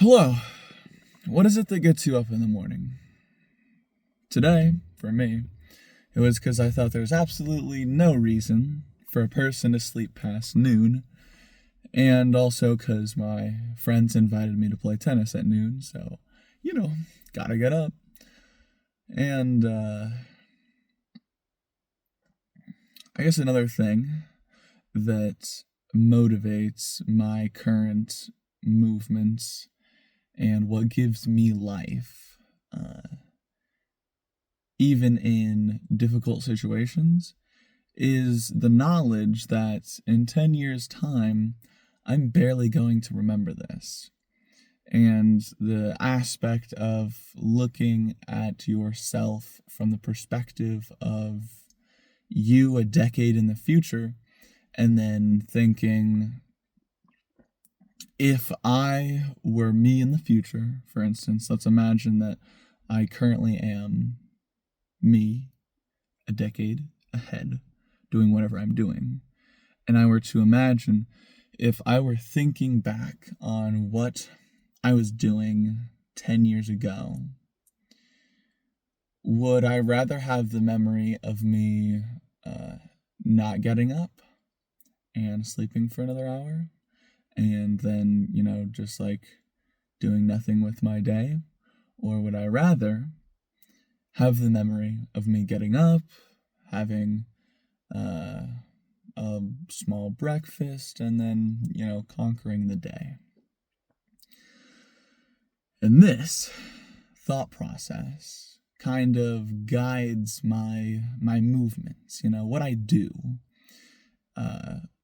Hello. What is it that gets you up in the morning? Today, for me, it was because I thought there was absolutely no reason for a person to sleep past noon, and also because my friends invited me to play tennis at noon, so, you know, gotta get up. And, I guess another thing that motivates my current movements and what gives me life, even in difficult situations, is the knowledge that in 10 years' time, I'm barely going to remember this. And the aspect of looking at yourself from the perspective of you a decade in the future, and then thinking, if I were me in the future, for instance, let's imagine that I currently am me a decade ahead, doing whatever I'm doing. And I were to imagine if I were thinking back on what I was doing 10 years ago, would I rather have the memory of me not getting up and sleeping for another hour and then, just like doing nothing with my day? Or would I rather have the memory of me getting up, having a small breakfast, and then, conquering the day? And this thought process kind of guides my movements, what I do.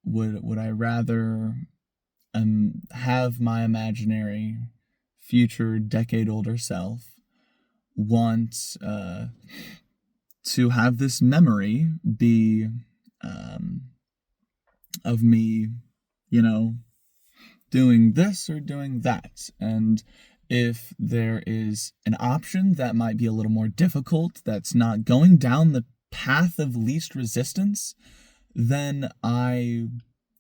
Would I rather have my imaginary future decade older self want to have this memory be of me, doing this or doing that? And if there is an option that might be a little more difficult, that's not going down the path of least resistance, then I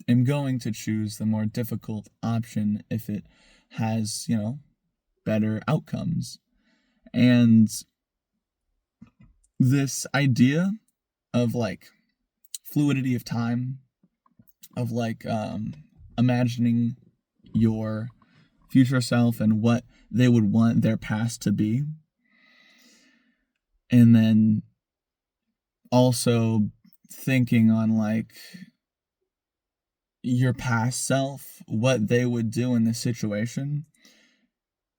am going to choose the more difficult option if it has, better outcomes. And this idea of like fluidity of time, of like imagining your future self and what they would want their past to be, and then also thinking on like your past self, what they would do in this situation,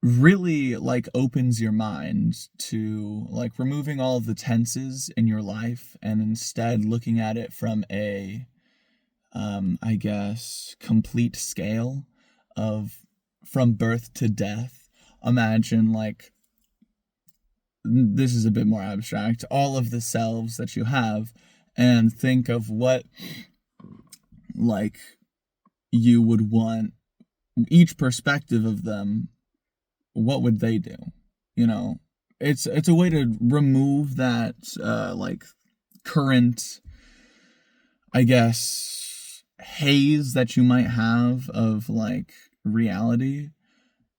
really like opens your mind to like removing all of the tenses in your life and instead looking at it from a I guess complete scale of from birth to death. Imagine like, this is a bit more abstract, all of the selves that you have, and think of what like you would want each perspective of them, what would they do? It's a way to remove that like current, I guess, haze that you might have of like reality,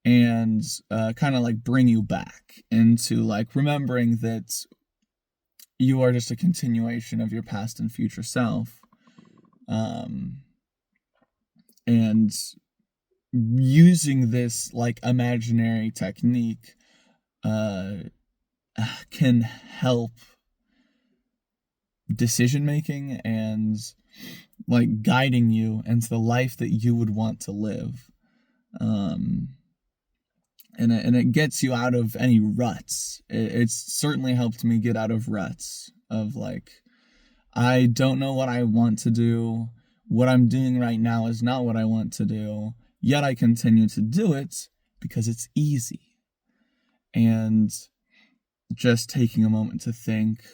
and kind of like bring you back into like remembering that you are just a continuation of your past and future self, and using this like imaginary technique can help decision making and like guiding you into the life that you would want to live. And it gets you out of any ruts. It's certainly helped me get out of ruts of like, I don't know what I want to do. What I'm doing right now is not what I want to do, yet I continue to do it because it's easy. And just taking a moment to think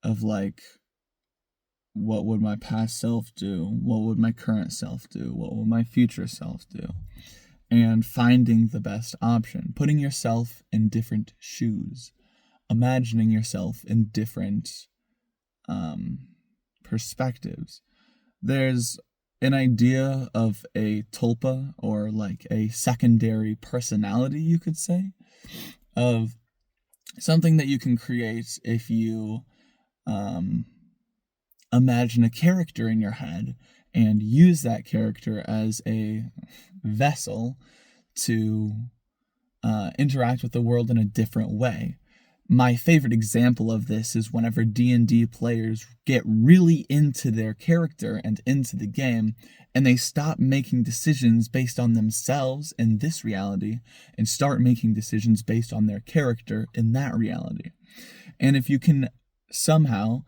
of like, what would my past self do? What would my current self do? What would my future self do? And finding the best option, putting yourself in different shoes, imagining yourself in different perspectives. There's an idea of a tulpa, or like a secondary personality, you could say, of something that you can create if you imagine a character in your head and use that character as a vessel to interact with the world in a different way. My favorite example of this is whenever D&D players get really into their character and into the game, and they stop making decisions based on themselves in this reality and start making decisions based on their character in that reality. And if you can somehow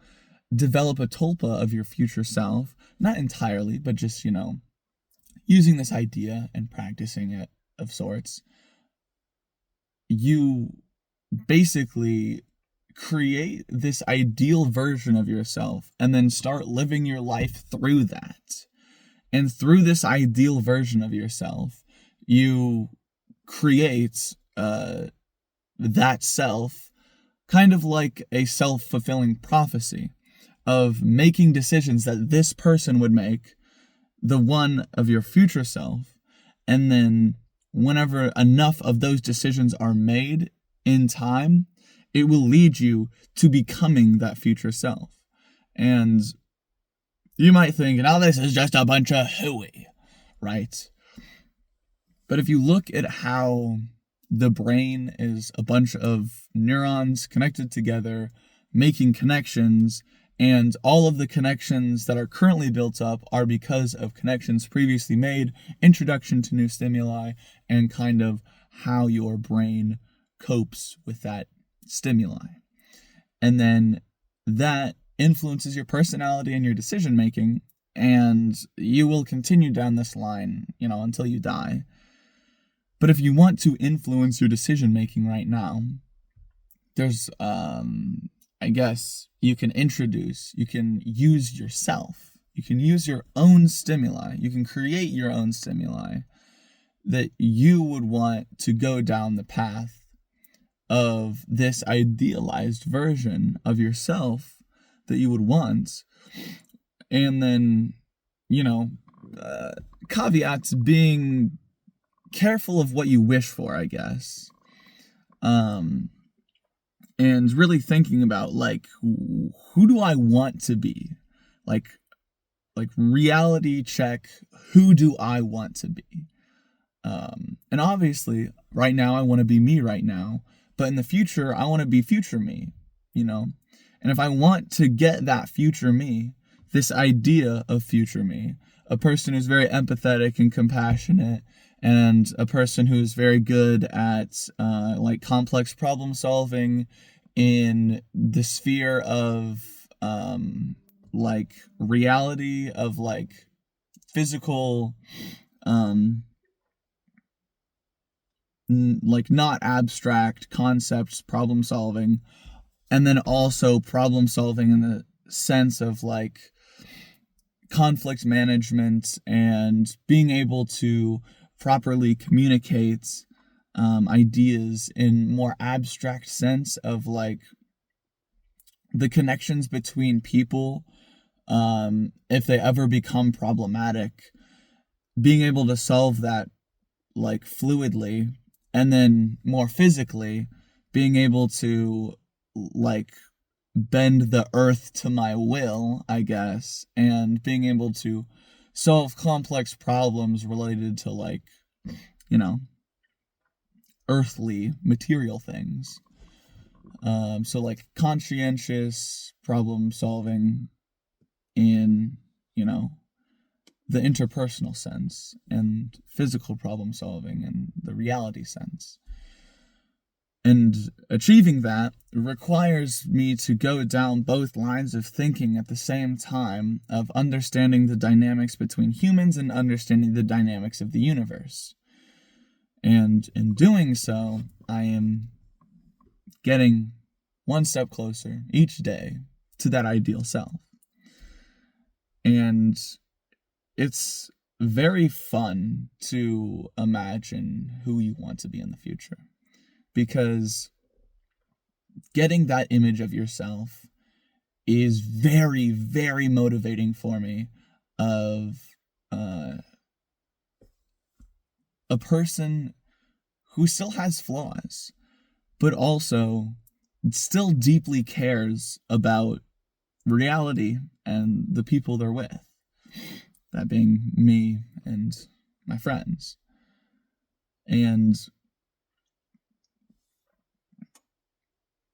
develop a tulpa of your future self, not entirely, but just, using this idea and practicing it of sorts, you basically create this ideal version of yourself and then start living your life through that. And through this ideal version of yourself, you create that self, kind of like a self-fulfilling prophecy of making decisions that this person would make, the one of your future self, and then whenever enough of those decisions are made in time, it will lead you to becoming that future self. And you might think, now this is just a bunch of hooey, right? But if you look at how the brain is a bunch of neurons connected together, making connections, and all of the connections that are currently built up are because of connections previously made, introduction to new stimuli, and kind of how your brain copes with that stimuli. And then that influences your personality and your decision making, and you will continue down this line, until you die. But if you want to influence your decision making right now, there's I guess you can use yourself. You can use your own stimuli. You can create your own stimuli that you would want to go down the path of this idealized version of yourself that you would want. And then, caveats being careful of what you wish for, I guess. And really thinking about, who do I want to be? Like reality check, who do I want to be? And obviously, right now, I want to be me right now. But in the future, I want to be future me, And if I want to get that future me, this idea of future me, a person who's very empathetic and compassionate, and a person who's very good at complex problem solving in the sphere of reality, of physical, not abstract concepts, problem solving, and then also problem solving in the sense of conflict management and being able to properly communicate ideas in more abstract sense of the connections between people, if they ever become problematic, being able to solve that fluidly, and then more physically being able to bend the earth to my will, I guess, and being able to solve complex problems related to earthly material things. So conscientious problem solving in, the interpersonal sense, and physical problem solving in the reality sense. And achieving that requires me to go down both lines of thinking at the same time, of understanding the dynamics between humans and understanding the dynamics of the universe. And in doing so, I am getting one step closer each day to that ideal self. And it's very fun to imagine who you want to be in the future, because getting that image of yourself is very, very motivating for me, of uh, a person who still has flaws, but also still deeply cares about reality and the people they're with. That being me and my friends. And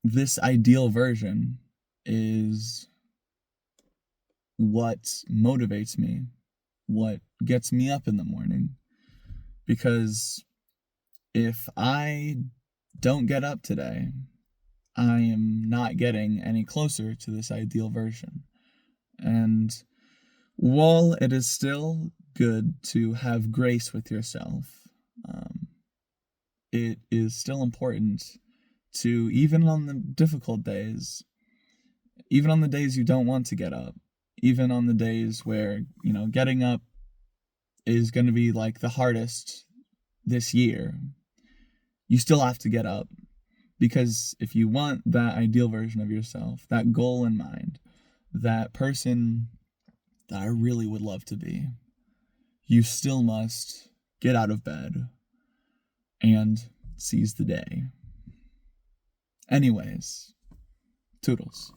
this ideal version is what motivates me, what gets me up in the morning. Because if I don't get up today, I am not getting any closer to this ideal version. And while it is still good to have grace with yourself, it is still important to, even on the difficult days, even on the days you don't want to get up, even on the days where, getting up is going to be like the hardest this year, you still have to get up. Because if you want that ideal version of yourself, that goal in mind, that person that I really would love to be, you still must get out of bed and seize the day. Anyways, toodles.